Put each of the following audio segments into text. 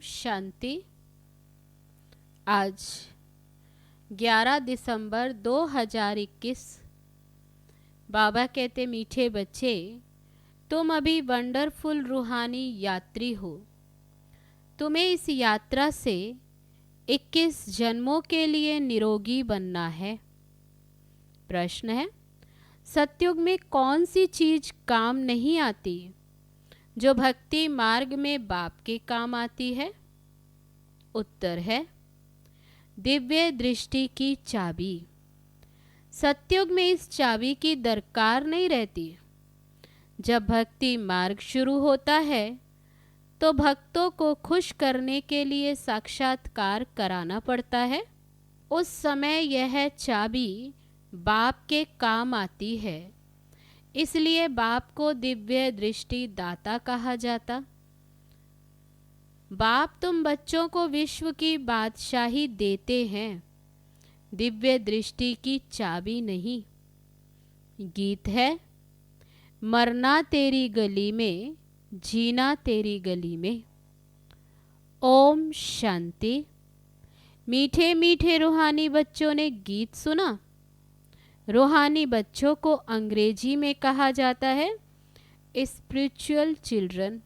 शांति। आज 11 दिसंबर 2021। बाबा कहते मीठे बच्चे, तुम अभी वंडरफुल रूहानी यात्री हो। तुम्हें इस यात्रा से 21 जन्मों के लिए निरोगी बनना है। प्रश्न है, सतयुग में कौन सी चीज काम नहीं आती जो भक्ति मार्ग में बाप के काम आती है? उत्तर है दिव्य दृष्टि की चाबी। सतयुग में इस चाबी की दरकार नहीं रहती। जब भक्ति मार्ग शुरू होता है तो भक्तों को खुश करने के लिए साक्षात्कार कराना पड़ता है। उस समय यह चाबी बाप के काम आती है, इसलिए बाप को दिव्य दृष्टि दाता कहा जाता। बाप तुम बच्चों को विश्व की बादशाही देते हैं, दिव्य दृष्टि की चाबी नहीं। गीत है, मरना तेरी गली में, जीना तेरी गली में। ओम शांति। मीठे मीठे रूहानी बच्चों ने गीत सुना। रूहानी बच्चों को अंग्रेजी में कहा जाता है स्पिरिचुअल चिल्ड्रन,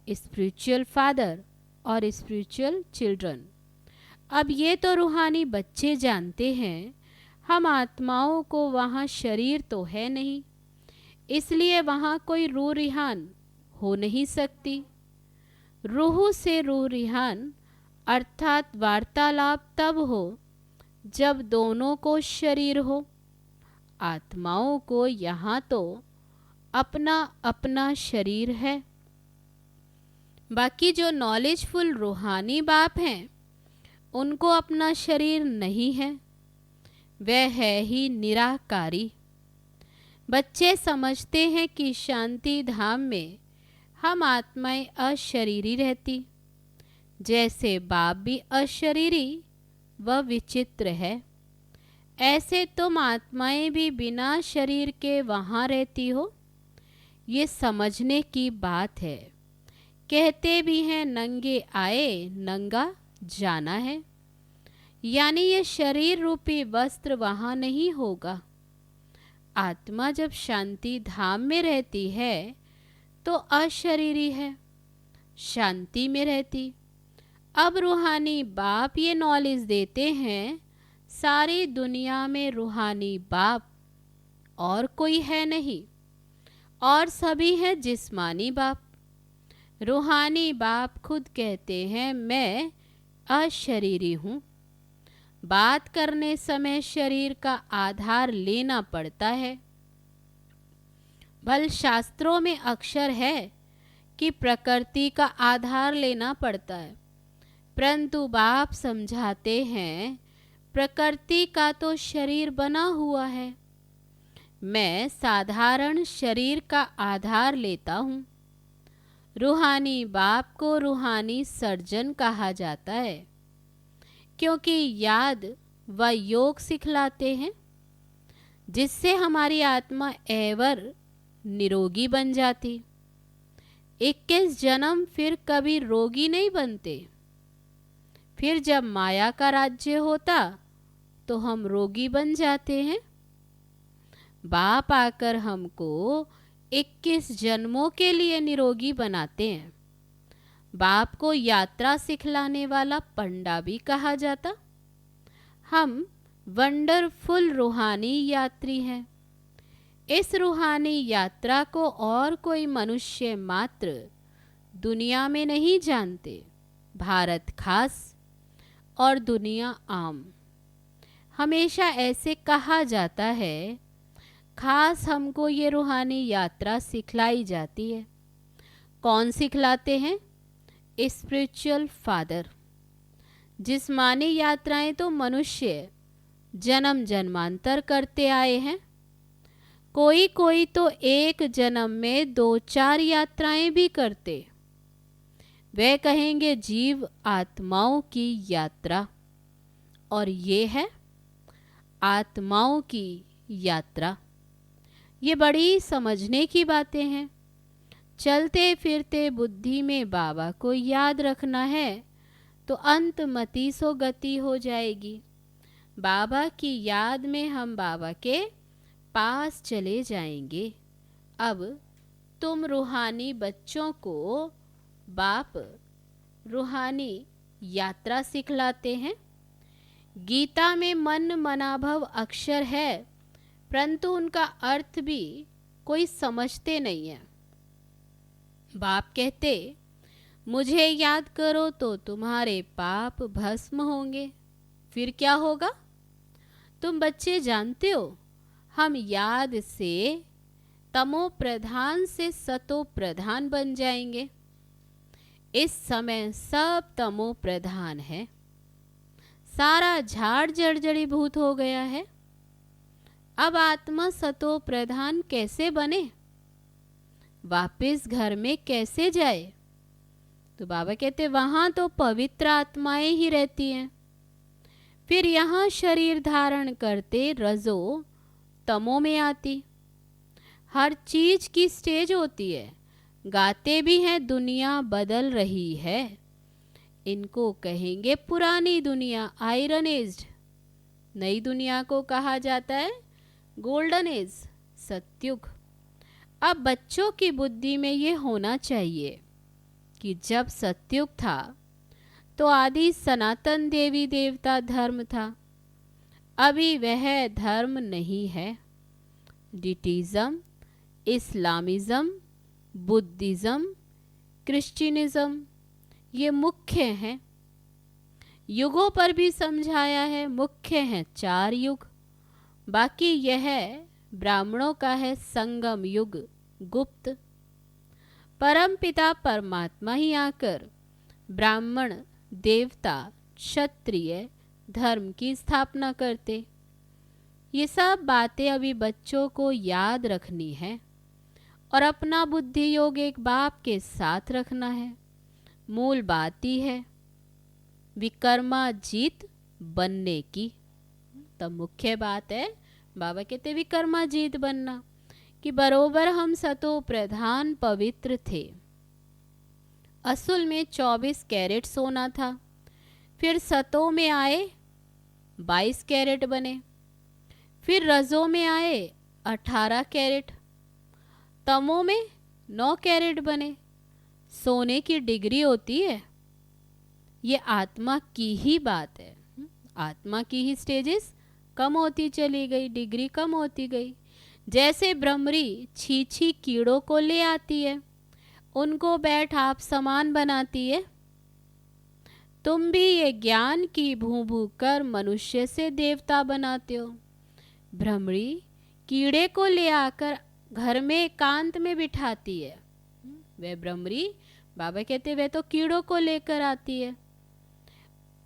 स्पिरिचुअल फादर और स्पिरिचुअल चिल्ड्रन। अब ये तो रूहानी बच्चे जानते हैं, हम आत्माओं को वहाँ शरीर तो है नहीं, इसलिए वहाँ कोई रूह रिहान हो नहीं सकती। रूह से रूह रिहान अर्थात वार्तालाप तब हो जब दोनों को शरीर हो। आत्माओं को यहाँ तो अपना अपना शरीर है। बाकी जो नॉलेजफुल रूहानी बाप हैं, उनको अपना शरीर नहीं है, वह है ही निराकारी। बच्चे समझते हैं कि शांति धाम में हम आत्माएं अशरीरी रहती, जैसे बाप भी अशरीरी व विचित्र है, ऐसे तुम आत्माएं भी बिना शरीर के वहाँ रहती हो। ये समझने की बात है। कहते भी हैं नंगे आए नंगा जाना है, यानी ये शरीर रूपी वस्त्र वहाँ नहीं होगा। आत्मा जब शांति धाम में रहती है तो अशरीरी है, शांति में रहती। अब रूहानी बाप ये नॉलेज देते हैं, सारी दुनिया में रूहानी बाप और कोई है नहीं, और सभी हैं जिस्मानी बाप। रूहानी बाप खुद कहते हैं मैं अशरीरी हूँ। बात करने समय शरीर का आधार लेना पड़ता है। भल शास्त्रों में अक्षर है कि प्रकृति का आधार लेना पड़ता है, परंतु बाप समझाते हैं प्रकृति का तो शरीर बना हुआ है, मैं साधारण शरीर का आधार लेता हूँ। रूहानी बाप को रूहानी सर्जन कहा जाता है, क्योंकि याद व योग सिखलाते हैं, जिससे हमारी आत्मा एवर निरोगी बन जाती। 21 जन्म फिर कभी रोगी नहीं बनते। फिर जब माया का राज्य होता तो हम रोगी बन जाते हैं। बाप आकर हमको 21 जन्मों के लिए निरोगी बनाते हैं। बाप को यात्रा सिखलाने वाला पंडा भी कहा जाता। हम वंडरफुल रूहानी यात्री हैं। इस रूहानी यात्रा को और कोई मनुष्य मात्र दुनिया में नहीं जानते, भारत खास और दुनिया आम। हमेशा ऐसे कहा जाता है, खास हमको ये रूहानी यात्रा सिखलाई जाती है। कौन सिखलाते हैं? Spiritual father. जिस्मानी यात्राएं तो मनुष्य जन्म जन्मांतर करते आए हैं। कोई कोई तो एक जन्म में 2-4 यात्राएं भी करते। वे कहेंगे जीव आत्माओं की यात्रा, और ये है आत्माओं की यात्रा। ये बड़ी समझने की बातें हैं। चलते फिरते बुद्धि में बाबा को याद रखना है तो अंतमति सो गति हो जाएगी। बाबा की याद में हम बाबा के पास चले जाएंगे। अब तुम रूहानी बच्चों को बाप रूहानी यात्रा सिखलाते हैं। गीता में मन मनाभव अक्षर है, परंतु उनका अर्थ भी कोई समझते नहीं है। बाप कहते मुझे याद करो तो तुम्हारे पाप भस्म होंगे। फिर क्या होगा? तुम बच्चे जानते हो, हम याद से तमो प्रधान से सतो प्रधान बन जाएंगे। इस समय सब तमो प्रधान है, सारा झाड़ जर्जरीभूत हो गया है। अब आत्मा सतो प्रधान कैसे बने? वापिस घर में कैसे जाए? तो बाबा कहते वहां तो पवित्र आत्माएं ही रहती हैं। फिर यहाँ शरीर धारण करते रजो तमो में आती। हर चीज की स्टेज होती है। गाते भी हैं दुनिया बदल रही है। इनको कहेंगे पुरानी दुनिया, आयरन एज। नई दुनिया को कहा जाता है गोल्डन एज, सतयुग। अब बच्चों की बुद्धि में ये होना चाहिए कि जब सतयुग था तो आदि सनातन देवी देवता धर्म था। अभी वह धर्म नहीं है। डिटिज्म, इस्लामिज्म, बुद्धिज्म, क्रिश्चियनिज्म ये मुख्य हैं। युगों पर भी समझाया है, मुख्य हैं 4 युग। बाकी यह ब्राह्मणों का है संगम युग, गुप्त। परम पिता परमात्मा ही आकर ब्राह्मण, देवता, क्षत्रिय धर्म की स्थापना करते। ये सब बातें अभी बच्चों को याद रखनी है और अपना बुद्धि योग एक बाप के साथ रखना है। मूल बात ही है विकर्मा जीत बनने की। तब मुख्य बात है, बाबा कहते विकर्मा जीत बनना, कि बरोबर हम सतो प्रधान पवित्र थे। असल में 24 कैरेट सोना था। फिर सतों में आए 22 कैरेट बने। फिर रजों में आए 18 कैरेट। तमों में 9 कैरेट बने। सोने की डिग्री होती है। ये आत्मा की ही बात है। आत्मा की ही स्टेजेस कम होती चली गई, डिग्री कम होती गई। जैसे भ्रमरी छीछी कीड़ों को ले आती है, उनको बैठ आप समान बनाती है। तुम भी ये ज्ञान की भू भू कर मनुष्य से देवता बनाते हो। भ्रमरी कीड़े को ले आकर घर में एकांत में बिठाती है। वह भ्रमरी, बाबा कहते वह तो कीड़ों को लेकर आती है।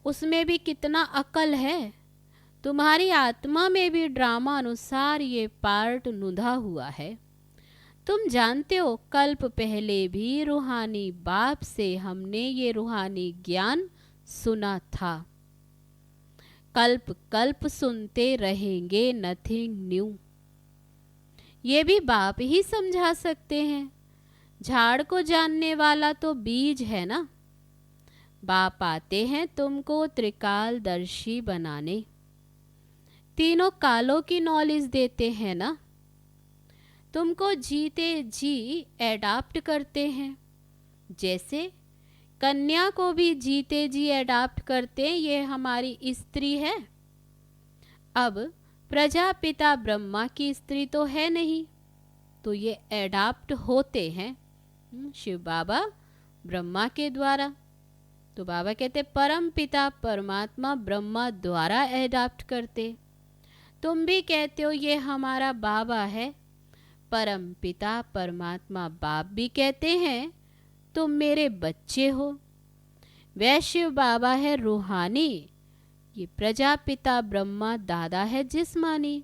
उसमें भी कितना अकल है। तुम्हारी आत्मा में भी ड्रामा अनुसार ये पार्ट नुधा हुआ है। तुम जानते हो कल्प पहले भी रूहानी बाप से हमने ये रूहानी ज्ञान सुना था। कल्प कल्प सुनते रहेंगे, नथिंग न्यू। ये भी बाप ही समझा सकते हैं। झाड़ को जानने वाला तो बीज है ना। बाप आते हैं तुमको त्रिकालदर्शी बनाने। तीनों कालों की नॉलेज देते हैं ना। तुमको जीते जी एडाप्ट करते हैं। जैसे कन्या को भी जीते जी एडाप्ट करते हैं। ये हमारी स्त्री है। अब प्रजापिता ब्रह्मा की स्त्री तो है नहीं, तो ये एडाप्ट होते हैं शिव बाबा ब्रह्मा के द्वारा। तो बाबा कहते परम पिता परमात्मा ब्रह्मा द्वारा एडाप्ट करते। तुम भी कहते हो ये हमारा बाबा है। परम पिता परमात्मा बाप भी कहते हैं तुम मेरे बच्चे हो। वह शिव बाबा है रूहानी, ये प्रजापिता ब्रह्मा दादा है जिस्मानी।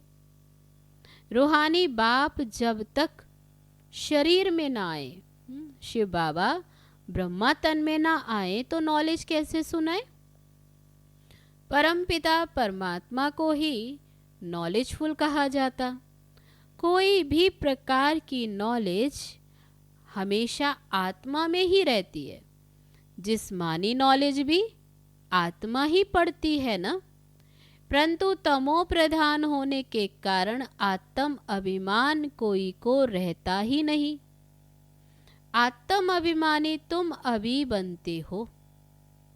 रूहानी बाप जब तक शरीर में ना आए, शिव बाबा ब्रह्मा तन में ना आए तो नॉलेज कैसे सुनाए? परम पिता परमात्मा को ही नॉलेजफुल कहा जाता। कोई भी प्रकार की नॉलेज हमेशा आत्मा में ही रहती है। जिस्मानी नॉलेज भी आत्मा ही पढ़ती है ना। परंतु तमो प्रधान होने के कारण आत्म अभिमान कोई को रहता ही नहीं। आत्म अभिमानी तुम अभी बनते हो।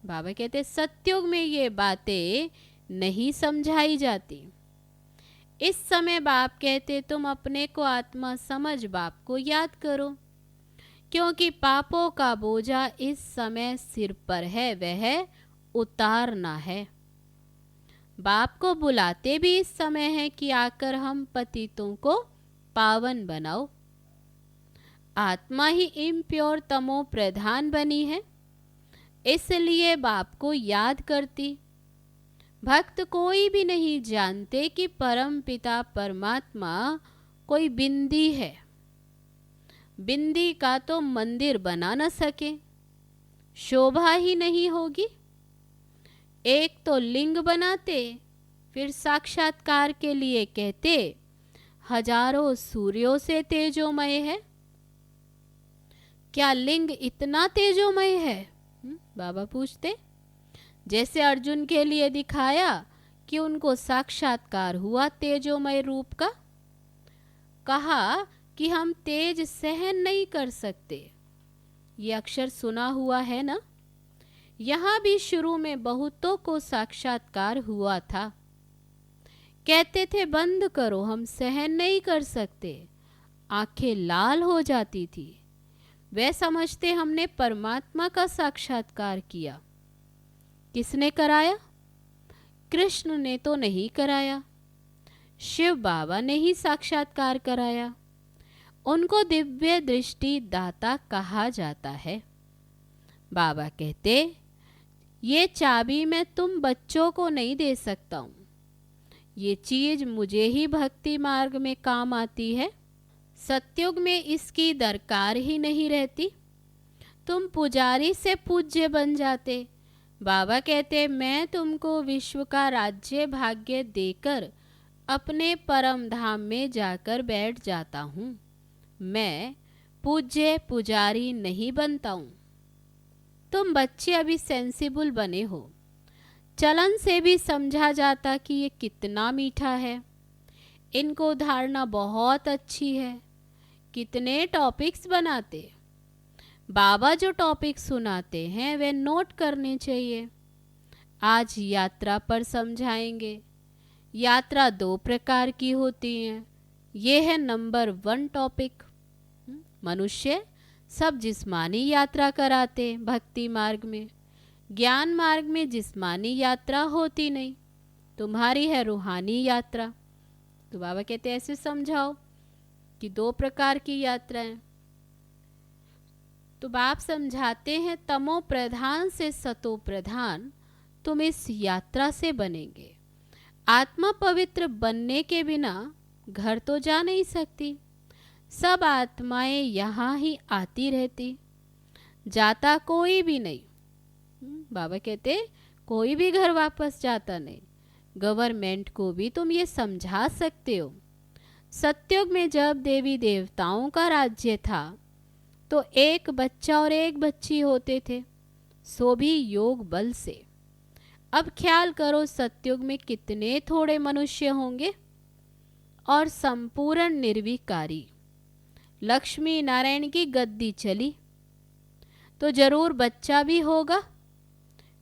बाबा कहते सतयुग में ये बातें नहीं समझाई जाती। इस समय बाप कहते तुम अपने को आत्मा समझ बाप को याद करो, क्योंकि पापों का बोझा इस समय सिर पर है, वह उतारना है। बाप को बुलाते भी इस समय है कि आकर हम पतितों को पावन बनाओ। आत्मा ही इम्प्योर तमो प्रधान बनी है, इसलिए बाप को याद करती। भक्त कोई भी नहीं जानते कि परम पिता परमात्मा कोई बिंदी है। बिंदी का तो मंदिर बना न सके, शोभा ही नहीं होगी। एक तो लिंग बनाते, फिर साक्षात्कार के लिए कहते हजारों सूर्यों से तेजोमय है। क्या लिंग इतना तेजोमय है? बाबा पूछते। जैसे अर्जुन के लिए दिखाया कि उनको साक्षात्कार हुआ तेजोमय रूप का। कहा कि हम तेज सहन नहीं कर सकते। ये अक्षर सुना हुआ है ना। यहाँ भी शुरू में बहुतों को साक्षात्कार हुआ था। कहते थे बंद करो, हम सहन नहीं कर सकते। आंखें लाल हो जाती थी। वे समझते हमने परमात्मा का साक्षात्कार किया। किसने कराया? कृष्ण ने तो नहीं कराया, शिव बाबा ने ही साक्षात्कार कराया। उनको दिव्य दृष्टि दाता कहा जाता है। बाबा कहते ये चाबी मैं तुम बच्चों को नहीं दे सकता हूँ। ये चीज मुझे ही भक्ति मार्ग में काम आती है। सतयुग में इसकी दरकार ही नहीं रहती। तुम पुजारी से पूज्य बन जाते। बाबा कहते मैं तुमको विश्व का राज्य भाग्य देकर अपने परम धाम में जाकर बैठ जाता हूँ। मैं पूज्य पुजारी नहीं बनता हूँ। तुम बच्चे अभी सेंसिबल बने हो। चलन से भी समझा जाता कि ये कितना मीठा है। इनको धारणा बहुत अच्छी है। कितने टॉपिक्स बनाते। बाबा जो टॉपिक सुनाते हैं वे नोट करने चाहिए। आज यात्रा पर समझाएंगे। यात्रा 2 प्रकार की होती है। ये है नंबर 1 टॉपिक। मनुष्य सब जिस्मानी यात्रा कराते भक्ति मार्ग में। ज्ञान मार्ग में जिस्मानी यात्रा होती नहीं। तुम्हारी है रूहानी यात्रा। तो बाबा कहते ऐसे समझाओ कि 2 प्रकार की यात्राएं। तो बाप समझाते हैं तमो प्रधान से सतो प्रधान तुम इस यात्रा से बनेंगे। आत्मा पवित्र बनने के बिना घर तो जा नहीं सकती। सब आत्माएं यहाँ ही आती रहती, जाता कोई भी नहीं। बाबा कहते कोई भी घर वापस जाता नहीं। गवर्नमेंट को भी तुम ये समझा सकते हो। सतयुग में जब देवी देवताओं का राज्य था तो एक बच्चा और एक बच्ची होते थे, सो भी योग बल से। अब ख्याल करो सतयुग में कितने थोड़े मनुष्य होंगे और संपूर्ण निर्विकारी। लक्ष्मी नारायण की गद्दी चली तो जरूर बच्चा भी होगा।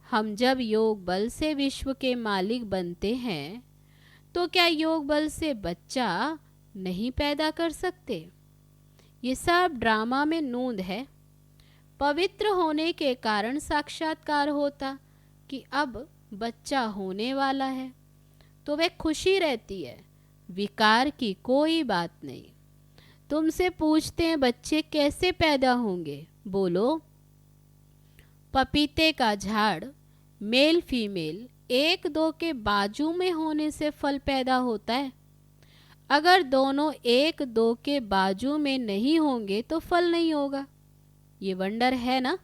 हम जब योग बल से विश्व के मालिक बनते हैं तो क्या योग बल से बच्चा नहीं पैदा कर सकते? ये सब ड्रामा में नूंद है। पवित्र होने के कारण साक्षात्कार होता कि अब बच्चा होने वाला है तो वे खुशी रहती है। विकार की कोई बात नहीं। तुमसे पूछते हैं बच्चे कैसे पैदा होंगे? बोलो पपीते का झाड़ मेल फीमेल 1-2 के बाजू में होने से फल पैदा होता है। अगर दोनों 1-2 के बाजू में नहीं होंगे तो फल नहीं होगा। ये वंडर है ना।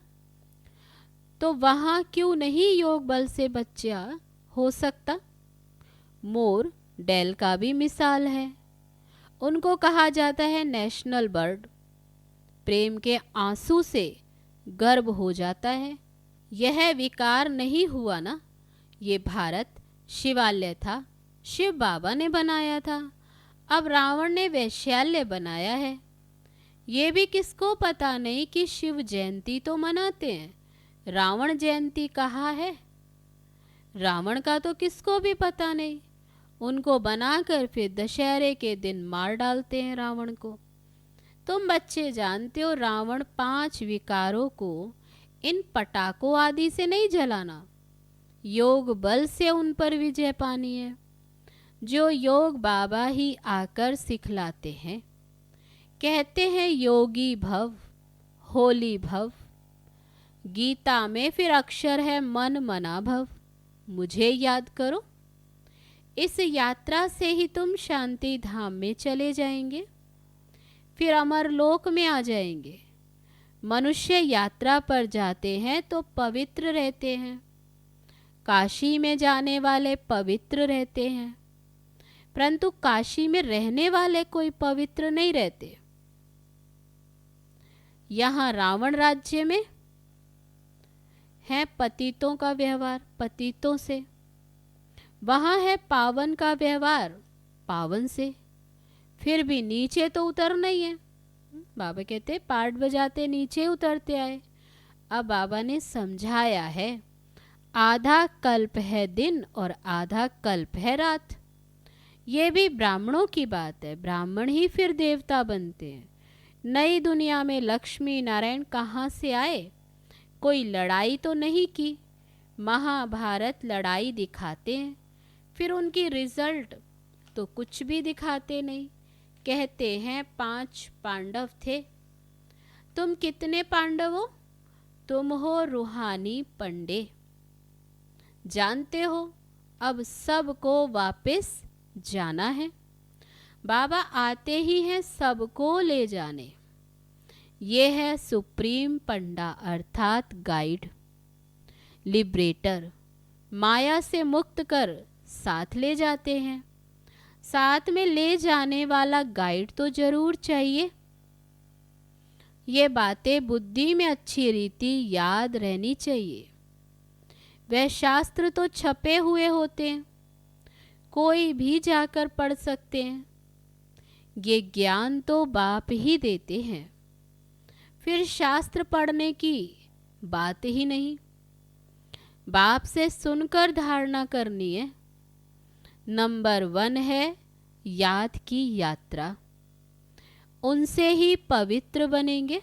तो वहाँ क्यों नहीं योग बल से बच्चा हो सकता? मोर डेल का भी मिसाल है। उनको कहा जाता है नेशनल बर्ड। प्रेम के आंसू से गर्भ हो जाता है। यह विकार नहीं हुआ ना, ये भारत शिवालय था, शिव बाबा ने बनाया था, अब रावण ने वैश्यालय बनाया है। ये भी किसको पता नहीं कि शिव जयंती तो मनाते हैं, रावण जयंती कहाँ है। रावण का तो किसको भी पता नहीं, उनको बनाकर फिर दशहरे के दिन मार डालते हैं रावण को। तुम बच्चे जानते हो रावण 5 विकारों को इन पटाखों आदि से नहीं जलाना, योग बल से उन पर विजय पानी है, जो योग बाबा ही आकर सिखलाते हैं। कहते हैं योगी भव, होली भव। गीता में फिर अक्षर है मन मना भव, मुझे याद करो। इस यात्रा से ही तुम शांति धाम में चले जाएंगे, फिर अमर लोक में आ जाएंगे। मनुष्य यात्रा पर जाते हैं तो पवित्र रहते हैं, काशी में जाने वाले पवित्र रहते हैं, परंतु काशी में रहने वाले कोई पवित्र नहीं रहते। यहाँ रावण राज्य में है पतितों का व्यवहार पतितों से, वहाँ है पावन का व्यवहार पावन से, फिर भी नीचे तो उतरना ही है। बाबा कहते पाठ बजाते नीचे उतरते आए। अब बाबा ने समझाया है, आधा कल्प है दिन और आधा कल्प है रात। ये भी ब्राह्मणों की बात है, ब्राह्मण ही फिर देवता बनते हैं। नई दुनिया में लक्ष्मी नारायण कहाँ से आए? कोई लड़ाई तो नहीं की, महाभारत लड़ाई दिखाते हैं, फिर उनकी रिजल्ट तो कुछ भी दिखाते नहीं। कहते हैं 5 पांडव थे। तुम कितने पांडव हो? तुम हो रूहानी पंडे। जानते हो अब सबको वापस जाना है, बाबा आते ही हैं सबको ले जाने। ये है सुप्रीम पंडा अर्थात गाइड, लिबरेटर, माया से मुक्त कर साथ ले जाते हैं। साथ में ले जाने वाला गाइड तो जरूर चाहिए। ये बातें बुद्धि में अच्छी रीति याद रहनी चाहिए। वह शास्त्र तो छपे हुए होते हैं, कोई भी जाकर पढ़ सकते हैं। ये ज्ञान तो बाप ही देते हैं, फिर शास्त्र पढ़ने की बात ही नहीं। बाप से सुनकर धारणा करनी है। नंबर 1 है याद की यात्रा, उनसे ही पवित्र बनेंगे।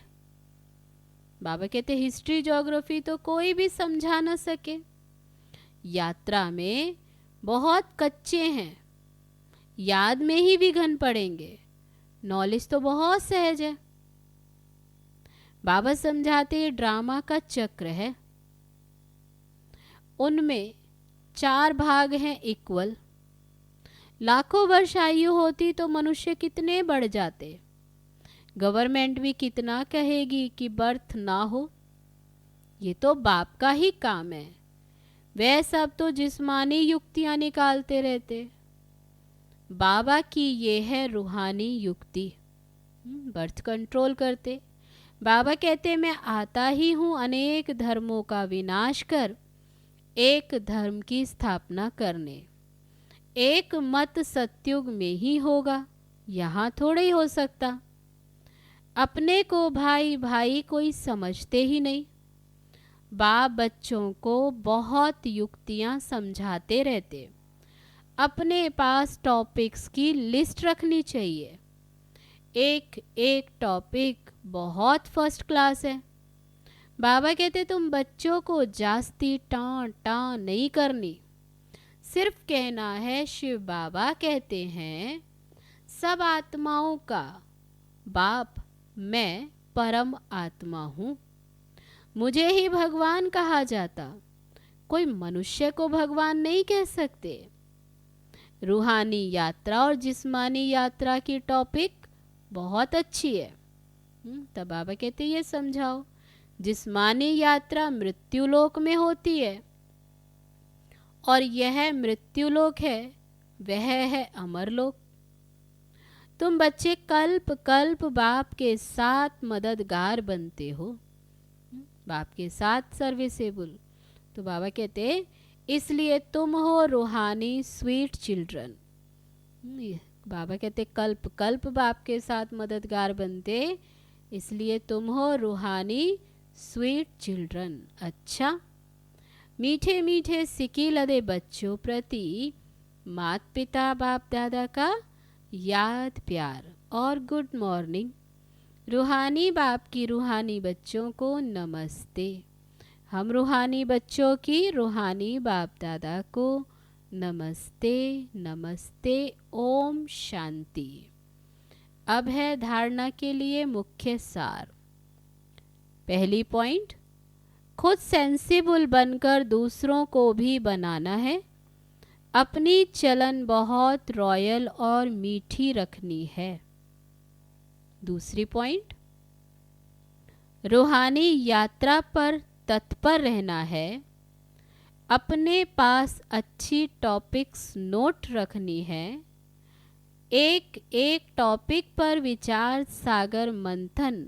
बाबा कहते हिस्ट्री ज्योग्राफी तो कोई भी समझा ना सके, यात्रा में बहुत कच्चे हैं, याद में ही विघन पड़ेंगे। नॉलेज तो बहुत सहज है। बाबा समझाते ये ड्रामा का चक्र है, उनमें 4 भाग हैं इक्वल। लाखों वर्ष आयु होती तो मनुष्य कितने बढ़ जाते। गवर्नमेंट भी कितना कहेगी कि बर्थ ना हो, ये तो बाप का ही काम है। वह सब तो जिस्मानी युक्तियां निकालते रहते। बाबा की ये है रूहानी युक्ति, बर्थ कंट्रोल करते। बाबा कहते मैं आता ही हूँ अनेक धर्मों का विनाश कर एक धर्म की स्थापना करने। एक मत सत्युग में ही होगा, यहाँ थोड़े ही हो सकता। अपने को भाई भाई कोई समझते ही नहीं। बाप बच्चों को बहुत युक्तियाँ समझाते रहते। अपने पास टॉपिक्स की लिस्ट रखनी चाहिए। एक एक टॉपिक बहुत फर्स्ट क्लास है। बाबा कहते तुम बच्चों को जास्ती टां टां नहीं करनी, सिर्फ कहना है शिव बाबा कहते हैं सब आत्माओं का बाप मैं परम आत्मा हूँ। मुझे ही भगवान कहा जाता, कोई मनुष्य को भगवान नहीं कह सकते। रूहानी यात्रा और जिस्मानी यात्रा की टॉपिक बहुत अच्छी है। तब बाबा कहते ये समझाओ, जिस्मानी यात्रा मृत्युलोक में होती है और यह मृत्युलोक है, वह है अमरलोक। तुम बच्चे कल्प कल्प बाप के साथ मददगार बनते हो, बाप के साथ सर्विसेबल। तो बाबा कहते इसलिए तुम हो रूहानी स्वीट चिल्ड्रन। बाबा कहते कल्प कल्प बाप के साथ मददगार बनते, इसलिए तुम हो रूहानी स्वीट चिल्ड्रन। अच्छा, मीठे मीठे सिकी लदे बच्चों प्रति मात पिता बाप दादा का याद प्यार और गुड मॉर्निंग। रूहानी बाप की रूहानी बच्चों को नमस्ते। हम रूहानी बच्चों की रूहानी बाप दादा को नमस्ते नमस्ते। ओम शांति। अब है धारणा के लिए मुख्य सार। पहली पॉइंट, खुद सेंसिबल बनकर दूसरों को भी बनाना है। अपनी चलन बहुत रॉयल और मीठी रखनी है। दूसरी पॉइंट, रूहानी यात्रा पर तत्पर रहना है। अपने पास अच्छी टॉपिक्स नोट रखनी है। एक एक टॉपिक पर विचार सागर मंथन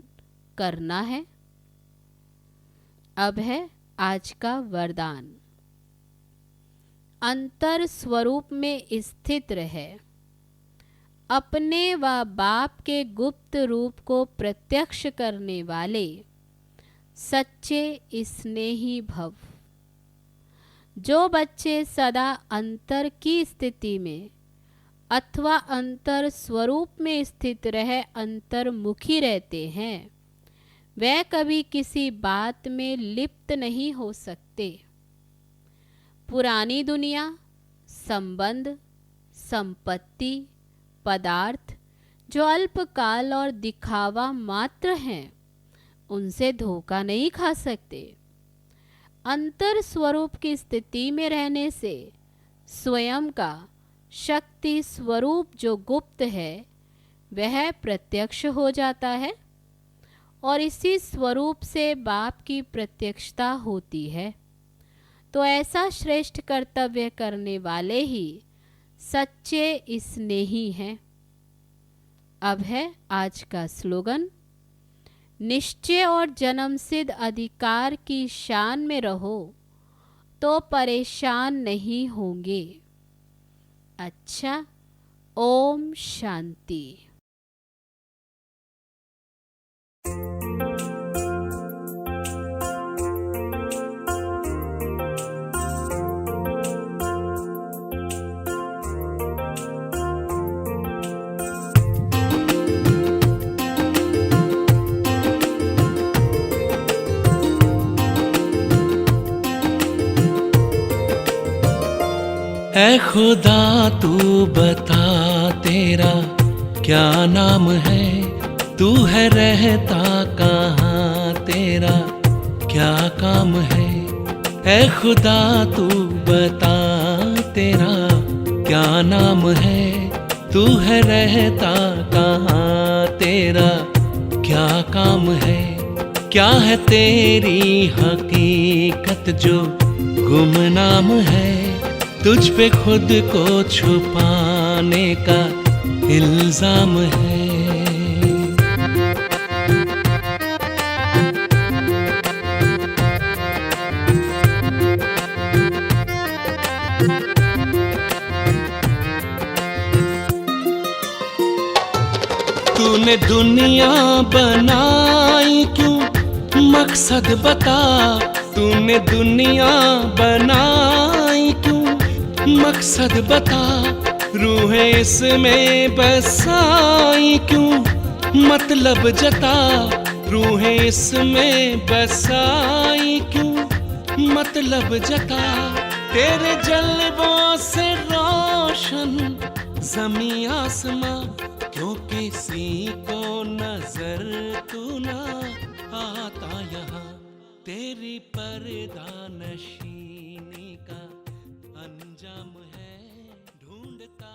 करना है। अब है आज का वरदान। अंतर स्वरूप में स्थित रहे। अपने व बाप के गुप्त रूप को प्रत्यक्ष करने वाले सच्चे स्नेही भव। जो बच्चे सदा अंतर की स्थिति में अथवा अंतर स्वरूप में स्थित रह अंतर्मुखी रहते हैं, वे कभी किसी बात में लिप्त नहीं हो सकते। पुरानी दुनिया, संबंध, संपत्ति, पदार्थ जो अल्पकाल और दिखावा मात्र हैं, उनसे धोखा नहीं खा सकते। अंतर स्वरूप की स्थिति में रहने से स्वयं का शक्ति स्वरूप जो गुप्त है वह प्रत्यक्ष हो जाता है और इसी स्वरूप से बाप की प्रत्यक्षता होती है। तो ऐसा श्रेष्ठ कर्तव्य करने वाले ही सच्चे स्नेही हैं। अब है आज का स्लोगन। निश्चय और जन्मसिद्ध अधिकार की शान में रहो तो परेशान नहीं होंगे। अच्छा, ओम शांति। ऐ खुदा तू बता तेरा क्या नाम है, तू है रहता कहाँ, तेरा क्या काम है। ऐ खुदा तू बता तेरा क्या नाम है, तू है रहता कहाँ, तेरा क्या काम है। क्या है तेरी हकीकत जो गुमनाम है, तुझ पे खुद को छुपाने का इल्जाम है। तूने दुनिया बनाई क्यों, मकसद बता। तूने दुनिया बनाई क्यों, मकसद बता। रूहें इसमें बसाई क्यों, मतलब जता। रूहें इसमें बसाई क्यों, मतलब जता। तेरे जलवों से रोशन ज़मीं आसमां, क्यों किसी को नजर तू ना आता यहाँ। तेरी पर्दा नशीनी का अंजाम है ढूंढता।